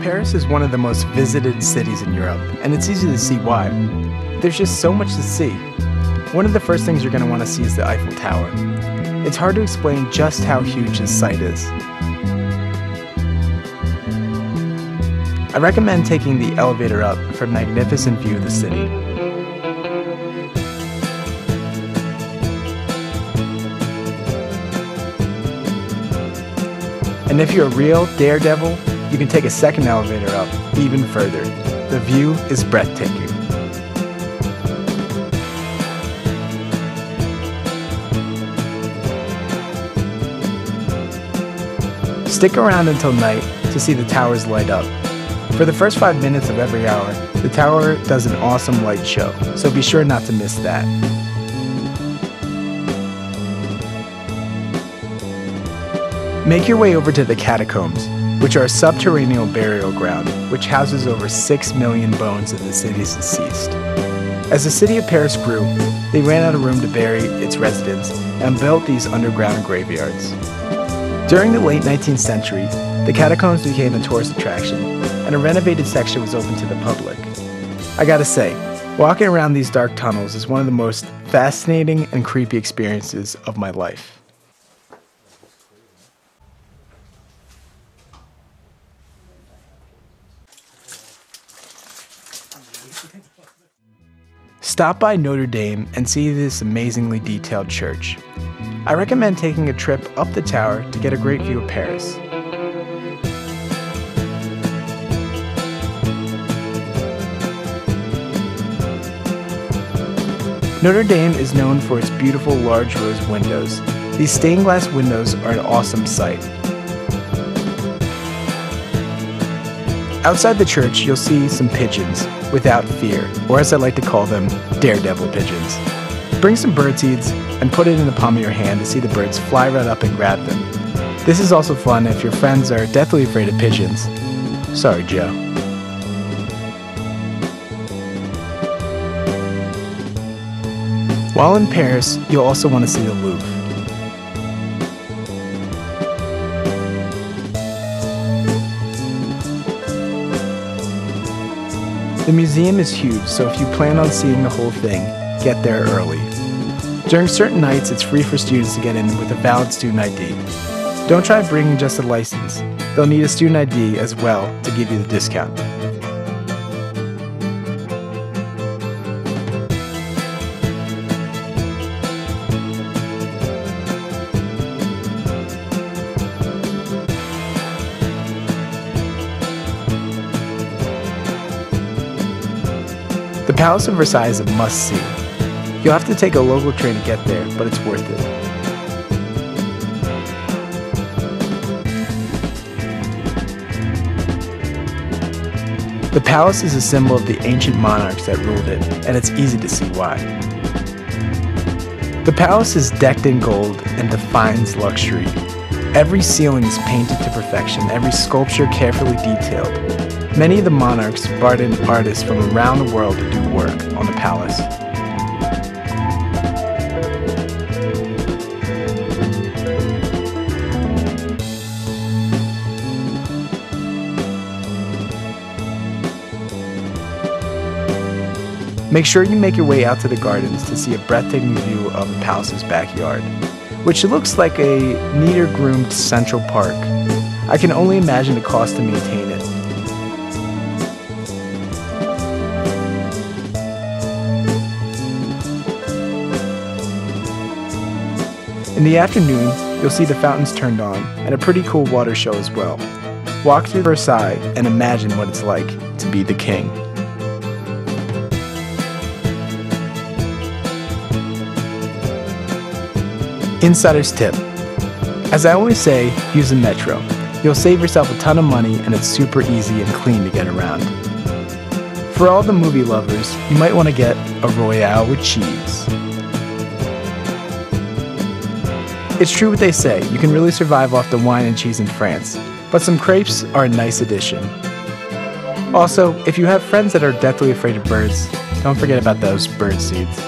Paris is one of the most visited cities in Europe, and it's easy to see why. There's just so much to see. One of the first things you're going to want to see is the Eiffel Tower. It's hard to explain just how huge this site is. I recommend taking the elevator up for a magnificent view of the city. And if you're a real daredevil, you can take a second elevator up even further. The view is breathtaking. Stick around until night to see the towers light up. For the first 5 minutes of every hour, the tower does an awesome light show, so be sure not to miss that. Make your way over to the Catacombs, which are a subterranean burial ground which houses over 6 million bones of the city's deceased. As the city of Paris grew, they ran out of room to bury its residents and built these underground graveyards. During the late 19th century, the Catacombs became a tourist attraction, and a renovated section was open to the public. I gotta say, walking around these dark tunnels is one of the most fascinating and creepy experiences of my life. Stop by Notre Dame and see this amazingly detailed church. I recommend taking a trip up the tower to get a great view of Paris. Notre Dame is known for its beautiful large rose windows. These stained glass windows are an awesome sight. Outside the church, you'll see some pigeons, without fear, or as I like to call them, daredevil pigeons. Bring some birdseeds and put it in the palm of your hand to see the birds fly right up and grab them. This is also fun if your friends are deathly afraid of pigeons. Sorry, Joe. While in Paris, you'll also want to see the Louve. The museum is huge, so if you plan on seeing the whole thing, get there early. During certain nights, it's free for students to get in with a valid student ID. Don't try bringing just a license. They'll need a student ID as well to give you the discount. The Palace of Versailles is a must-see. You'll have to take a local train to get there, but it's worth it. The palace is a symbol of the ancient monarchs that ruled it, and it's easy to see why. The palace is decked in gold and defines luxury. Every ceiling is painted to perfection, every sculpture carefully detailed. Many of the monarchs brought in artists from around the world to do work on the palace. Make sure you make your way out to the gardens to see a breathtaking view of the palace's backyard, which looks like a neater groomed central park. I can only imagine the cost to maintain it. In the afternoon, you'll see the fountains turned on and a pretty cool water show as well. Walk through Versailles and imagine what it's like to be the king. Insider's tip. As I always say, use the metro. You'll save yourself a ton of money and it's super easy and clean to get around. For all the movie lovers, you might want to get a Royale with cheese. It's true what they say, you can really survive off the wine and cheese in France, but some crepes are a nice addition. Also, if you have friends that are deathly afraid of birds, don't forget about those bird seeds.